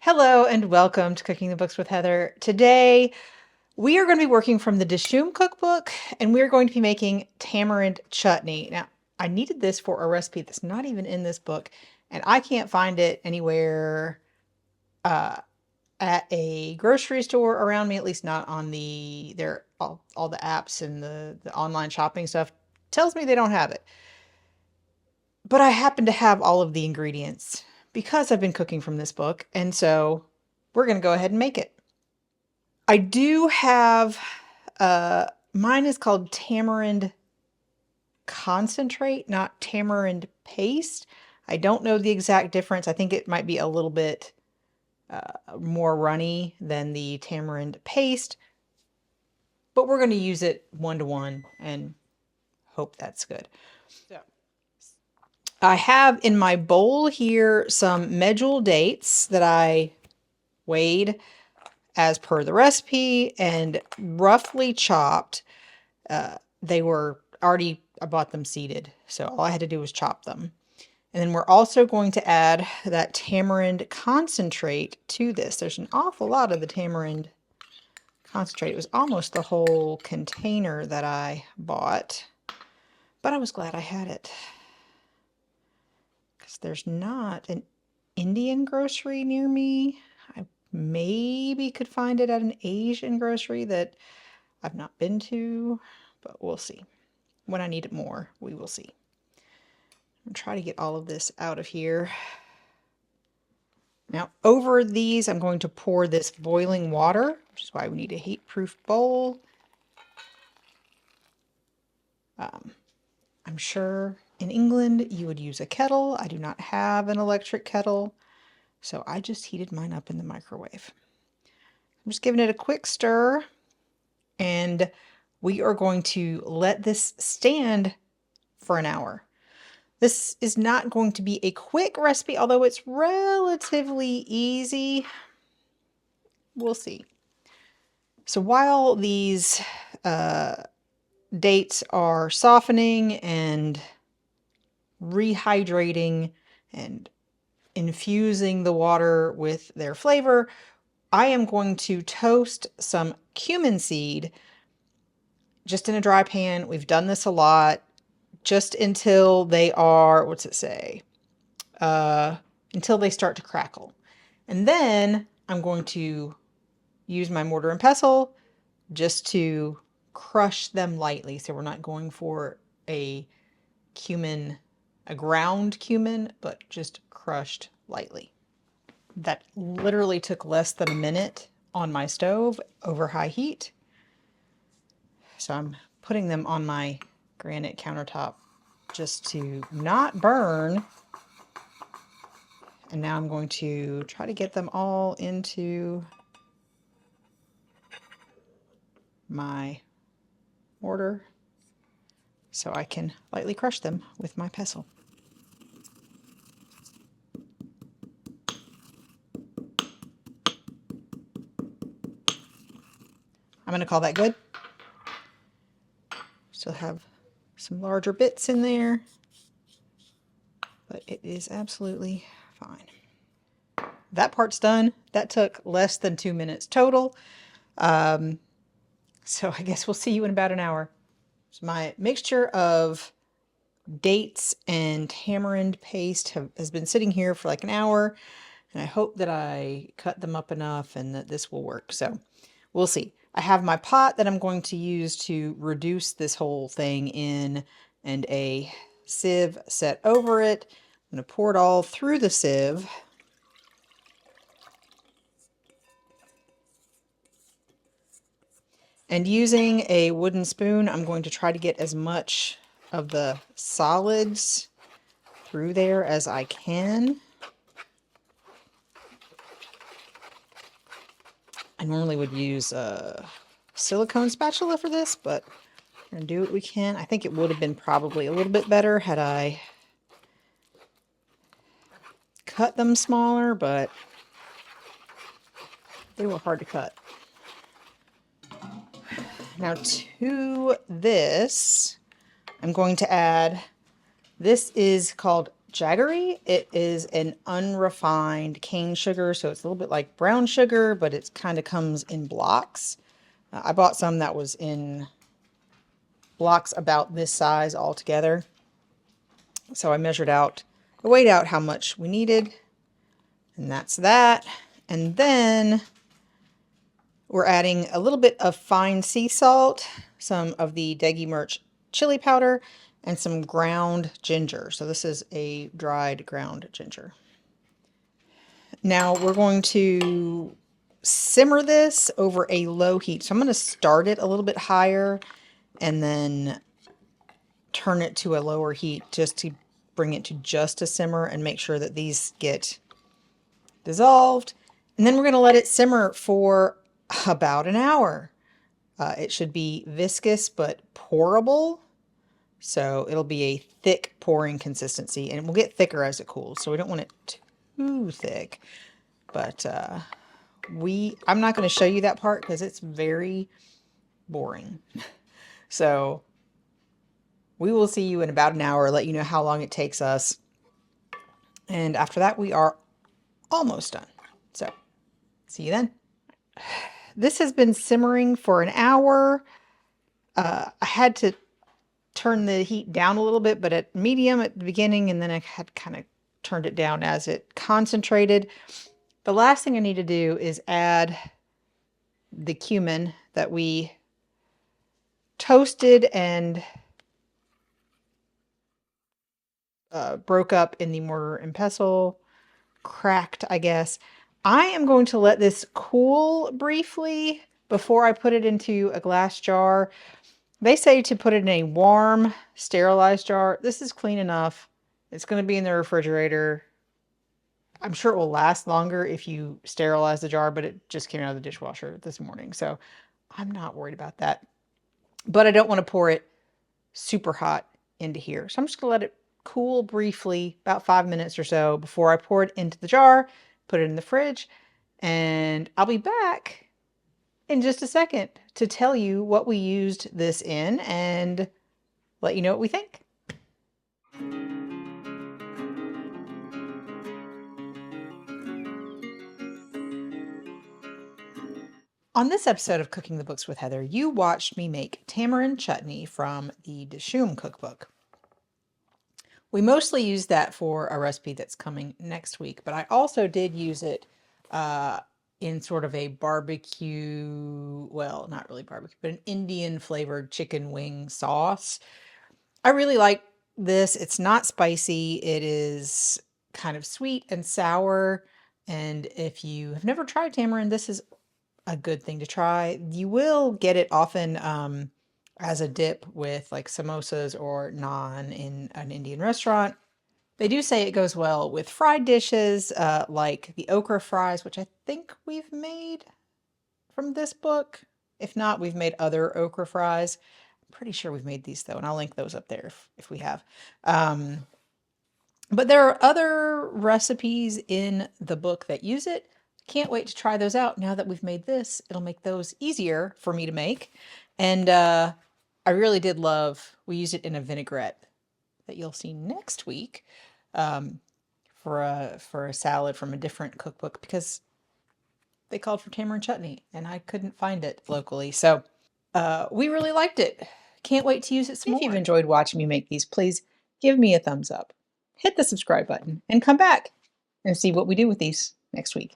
Hello and welcome to Cooking the Books with Heather. Today we are going to be working from the Dishoom cookbook and we're going to be making tamarind chutney. Now, I needed this for a recipe that's not even in this book and I can't find it anywhere at a grocery store around me, at least not on all the apps and the online shopping stuff tells me they don't have it. But I happen to have all of the ingredients because I've been cooking from this book, and so we're going to go ahead and make it. I do have, mine is called tamarind concentrate, not tamarind paste. I don't know the exact difference. I think it might be a little bit more runny than the tamarind paste, but we're going to use it 1-to-1 and hope that's good. So I have in my bowl here some medjool dates that I weighed as per the recipe and roughly chopped. They were already, I bought them seeded, so all I had to do was chop them. And then we're also going to add that tamarind concentrate to this. There's an awful lot of the tamarind concentrate. It was almost the whole container that I bought, but I was glad I had it. There's not an Indian grocery near me. I maybe could find it at an Asian grocery that I've not been to, but we'll see. When I need it more, we will see. I'm trying to get all of this out of here. Now, over these, I'm going to pour this boiling water, which is why we need a heat-proof bowl. I'm sure in England you would use a kettle. I do not have an electric kettle, so I just heated mine up in the microwave. I'm just giving it a quick stir, and we are going to let this stand for an hour. This is not going to be a quick recipe, although it's relatively easy. We'll see. So while these dates are softening and rehydrating and infusing the water with their flavor, I am going to toast some cumin seed just in a dry pan. We've done this a lot, just until they are, what's it say? Until they start to crackle. And then I'm going to use my mortar and pestle just to crush them lightly. So we're not going for a ground cumin, but just crushed lightly. That literally took less than a minute on my stove over high heat. So I'm putting them on my granite countertop just to not burn. And now I'm going to try to get them all into my mortar so I can lightly crush them with my pestle. I'm going to call that good. Still have some larger bits in there, but it is absolutely fine. That part's done. That took less than 2 minutes total. So I guess we'll see you in about an hour. So my mixture of dates and tamarind paste has been sitting here for like an hour, and I hope that I cut them up enough and that this will work. So we'll see. I have my pot that I'm going to use to reduce this whole thing in, and a sieve set over it. I'm going to pour it all through the sieve. And using a wooden spoon, I'm going to try to get as much of the solids through there as I can. I normally would use a silicone spatula for this, but we're going to do what we can. I think it would have been probably a little bit better had I cut them smaller, but they were hard to cut. Now to this, I'm going to add, this is called jaggery. It is an unrefined cane sugar, so it's a little bit like brown sugar, but it kind of comes in blocks. I bought some that was in blocks about this size all together. So I weighed out how much we needed, and that's that. And then we're adding a little bit of fine sea salt, some of the Degi Merch chili powder, and some ground ginger. So this is a dried ground ginger. Now we're going to simmer this over a low heat. So I'm going to start it a little bit higher and then turn it to a lower heat just to bring it to just a simmer and make sure that these get dissolved. And then we're going to let it simmer for about an hour. It should be viscous but pourable. So it'll be a thick pouring consistency, and it will get thicker as it cools. So we don't want it too thick. But I'm not going to show you that part because it's very boring. So we will see you in about an hour, let you know how long it takes us. And after that, we are almost done. So see you then. This has been simmering for an hour. I had to turn the heat down a little bit, but at medium at the beginning, and then I had kind of turned it down as it concentrated. The last thing I need to do is add the cumin that we toasted and broke up in the mortar and pestle, cracked, I guess. I am going to let this cool briefly before I put it into a glass jar. They say to put it in a warm, sterilized jar. This is clean enough. It's going to be in the refrigerator. I'm sure it will last longer if you sterilize the jar, but it just came out of the dishwasher this morning, so I'm not worried about that. But I don't want to pour it super hot into here. So I'm just going to let it cool briefly, about 5 minutes or so, before I pour it into the jar, put it in the fridge, and I'll be back in just a second to tell you what we used this in and let you know what we think. On this episode of Cooking the Books with Heather, you watched me make tamarind chutney from the Dishoom cookbook. We mostly used that for a recipe that's coming next week, but I also did use it in sort of a barbecue, well, not really barbecue, but an Indian flavored chicken wing sauce. I really like this. It's not spicy. It is kind of sweet and sour. And if you have never tried tamarind, this is a good thing to try. You will get it often as a dip with like samosas or naan in an Indian restaurant. They do say it goes well with fried dishes like the okra fries, which I think we've made from this book. If not, we've made other okra fries. I'm pretty sure we've made these though, and I'll link those up there if we have. But there are other recipes in the book that use it. Can't wait to try those out. Now that we've made this, it'll make those easier for me to make. And I really did love, we used it in a vinaigrette that you'll see next week for a salad from a different cookbook because they called for tamarind chutney and I couldn't find it locally. So we really liked it. Can't wait to use it some more. If you've enjoyed watching me make these, please give me a thumbs up. Hit the subscribe button and come back and see what we do with these next week.